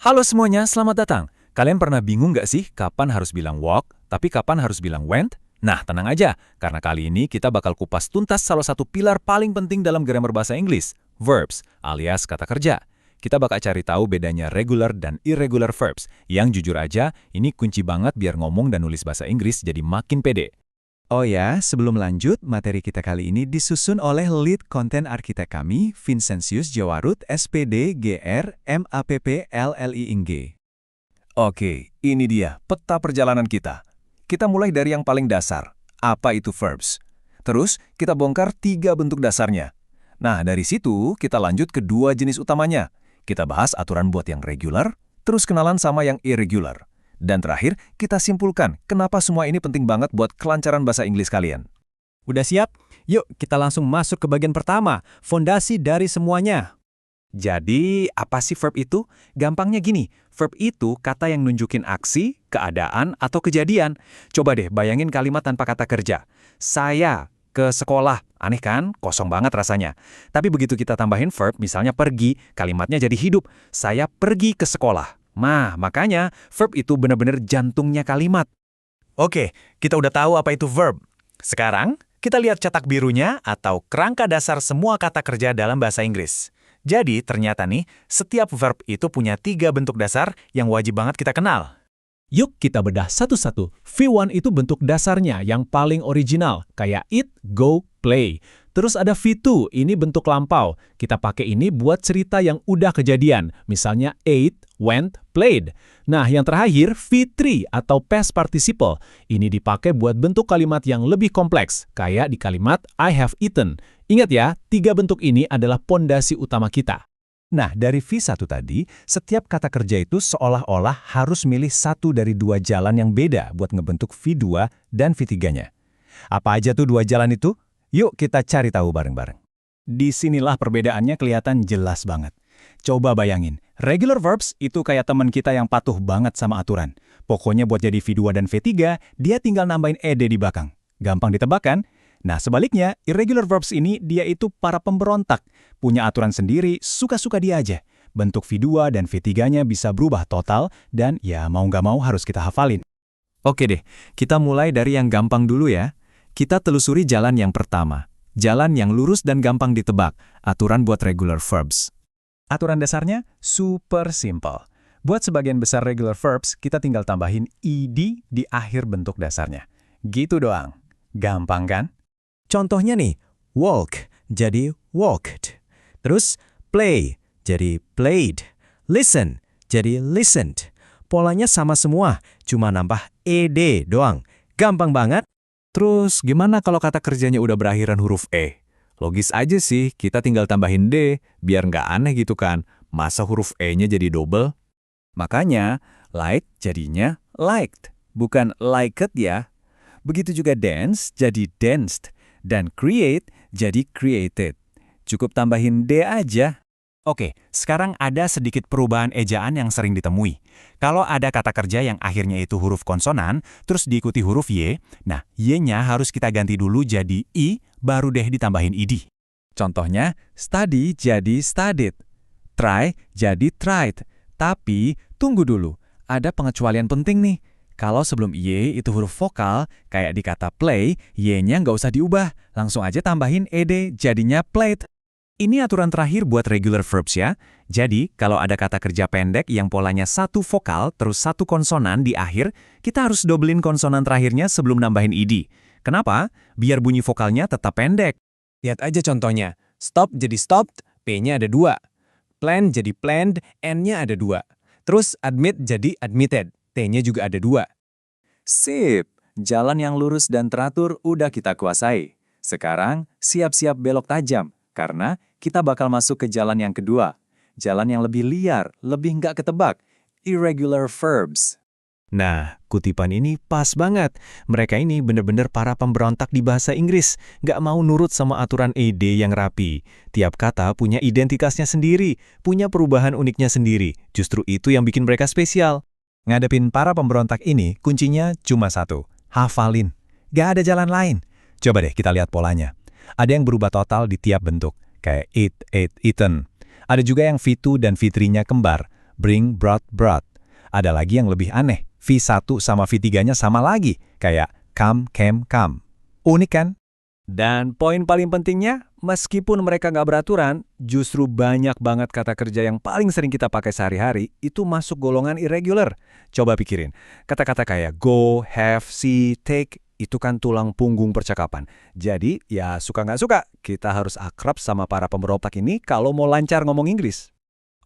Halo semuanya, selamat datang. Kalian pernah bingung nggak sih kapan harus bilang walk, tapi kapan harus bilang went? Nah, tenang aja, karena kali ini kita bakal kupas tuntas salah satu pilar paling penting dalam grammar bahasa Inggris, verbs, alias kata kerja. Kita bakal cari tahu bedanya regular dan irregular verbs, yang jujur aja, ini kunci banget biar ngomong dan nulis bahasa Inggris jadi makin pede. Oh ya, sebelum lanjut, materi kita kali ini disusun oleh lead content arsitek kami, Vincentius Jawarut, SPD, GR, MAPP, LLING. Oke, ini dia peta perjalanan kita. Kita mulai dari yang paling dasar, apa itu verbs. Terus, kita bongkar 3 bentuk dasarnya. Nah, dari situ kita lanjut ke 2 jenis utamanya. Kita bahas aturan buat yang regular, terus kenalan sama yang irregular. Dan terakhir, kita simpulkan kenapa semua ini penting banget buat kelancaran bahasa Inggris kalian. Udah siap? Yuk kita langsung masuk ke bagian pertama, fondasi dari semuanya. Jadi, apa sih verb itu? Gampangnya gini, verb itu kata yang nunjukin aksi, keadaan, atau kejadian. Coba deh bayangin kalimat tanpa kata kerja. Saya ke sekolah. Aneh kan? Kosong banget rasanya. Tapi begitu kita tambahin verb, misalnya pergi, kalimatnya jadi hidup. Saya pergi ke sekolah. Nah, makanya verb itu benar-benar jantungnya kalimat. Oke, kita udah tahu apa itu verb. Sekarang, kita lihat cetak birunya atau kerangka dasar semua kata kerja dalam bahasa Inggris. Jadi, ternyata nih, setiap verb itu punya 3 bentuk dasar yang wajib banget kita kenal. Yuk kita bedah satu-satu. V1 itu bentuk dasarnya yang paling original, kayak eat, go, play. Terus ada V2, ini bentuk lampau. Kita pakai ini buat cerita yang udah kejadian, misalnya ate, went, played. Nah, yang terakhir V3 atau past participle. Ini dipakai buat bentuk kalimat yang lebih kompleks, kayak di kalimat I have eaten. Ingat ya, 3 bentuk ini adalah pondasi utama kita. Nah, dari V1 tadi, setiap kata kerja itu seolah-olah harus milih satu dari 2 jalan yang beda buat ngebentuk V2 dan V3-nya. Apa aja tuh 2 jalan itu? Yuk kita cari tahu bareng-bareng. Disinilah perbedaannya kelihatan jelas banget. Coba bayangin, regular verbs itu kayak teman kita yang patuh banget sama aturan. Pokoknya buat jadi V2 dan V3, dia tinggal nambahin ed di belakang. Gampang ditebak kan? Nah, sebaliknya, irregular verbs ini dia itu para pemberontak. Punya aturan sendiri, suka-suka dia aja. Bentuk V2 dan V3-nya bisa berubah total, dan ya mau nggak mau harus kita hafalin. Oke deh, kita mulai dari yang gampang dulu ya. Kita telusuri jalan yang pertama. Jalan yang lurus dan gampang ditebak. Aturan buat regular verbs. Aturan dasarnya super simple. Buat sebagian besar regular verbs, kita tinggal tambahin ed di akhir bentuk dasarnya. Gitu doang. Gampang kan? Contohnya nih, walk jadi walked. Terus play jadi played. Listen jadi listened. Polanya sama semua, cuma nambah ed doang. Gampang banget. Terus, gimana kalau kata kerjanya udah berakhiran huruf E? Logis aja sih, kita tinggal tambahin D, biar nggak aneh gitu kan. Masa huruf E-nya jadi double? Makanya, like jadinya liked, bukan liked ya. Begitu juga dance jadi danced, dan create jadi created. Cukup tambahin D aja. Oke, sekarang ada sedikit perubahan ejaan yang sering ditemui. Kalau ada kata kerja yang akhirnya itu huruf konsonan, terus diikuti huruf Y, nah Y-nya harus kita ganti dulu jadi I, baru deh ditambahin ID. Contohnya, study jadi studied. Try jadi tried. Tapi, tunggu dulu. Ada pengecualian penting nih. Kalau sebelum Y itu huruf vokal, kayak di kata play, Y-nya nggak usah diubah. Langsung aja tambahin ed, jadinya played. Ini aturan terakhir buat regular verbs ya. Jadi, kalau ada kata kerja pendek yang polanya 1 vokal terus 1 konsonan di akhir, kita harus dobelin konsonan terakhirnya sebelum nambahin id. Kenapa? Biar bunyi vokalnya tetap pendek. Lihat aja contohnya. Stop jadi stopped, P-nya ada 2. Plan jadi planned, N-nya ada 2. Terus admit jadi admitted, T-nya juga ada 2. Sip, jalan yang lurus dan teratur udah kita kuasai. Sekarang, siap-siap belok tajam. Karena kita bakal masuk ke jalan yang kedua. Jalan yang lebih liar, lebih nggak ketebak. Irregular verbs. Nah, kutipan ini pas banget. Mereka ini bener-bener para pemberontak di bahasa Inggris. Nggak mau nurut sama aturan ed yang rapi. Tiap kata punya identitasnya sendiri, punya perubahan uniknya sendiri. Justru itu yang bikin mereka spesial. Ngadepin para pemberontak ini, kuncinya cuma satu. Hafalin. Nggak ada jalan lain. Coba deh kita lihat polanya. Ada yang berubah total di tiap bentuk, kayak eat, ate, eaten. Ada juga yang V2 dan V3-nya kembar, bring, brought. Ada lagi yang lebih aneh, V1 sama V3-nya sama lagi, kayak come, came, come. Unik kan? Dan poin paling pentingnya, meskipun mereka nggak beraturan, justru banyak banget kata kerja yang paling sering kita pakai sehari-hari itu masuk golongan irregular. Coba pikirin, kata-kata kayak go, have, see, take, itu kan tulang punggung percakapan. Jadi, ya suka nggak suka, kita harus akrab sama para pemberontak ini kalau mau lancar ngomong Inggris.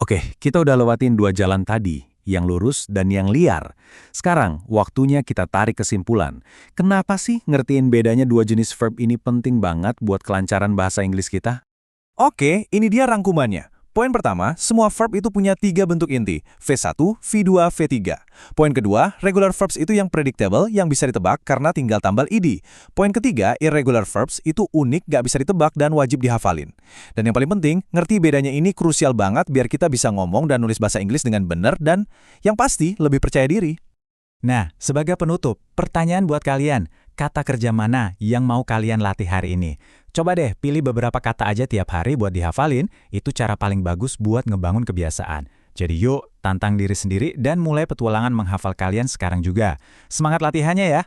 Oke, kita udah lewatin 2 jalan tadi, yang lurus dan yang liar. Sekarang, waktunya kita tarik kesimpulan. Kenapa sih ngertiin bedanya 2 jenis verb ini penting banget buat kelancaran bahasa Inggris kita? Oke, ini dia rangkumannya. Poin pertama, semua verb itu punya 3 bentuk inti, V1, V2, V3. Poin kedua, regular verbs itu yang predictable, yang bisa ditebak karena tinggal tambal ed. Poin ketiga, irregular verbs itu unik, gak bisa ditebak dan wajib dihafalin. Dan yang paling penting, ngerti bedanya ini krusial banget biar kita bisa ngomong dan nulis bahasa Inggris dengan benar dan yang pasti lebih percaya diri. Nah, sebagai penutup, pertanyaan buat kalian, kata kerja mana yang mau kalian latih hari ini? Coba deh pilih beberapa kata aja tiap hari buat dihafalin, itu cara paling bagus buat ngebangun kebiasaan. Jadi yuk, tantang diri sendiri dan mulai petualangan menghafal kalian sekarang juga. Semangat latihannya ya!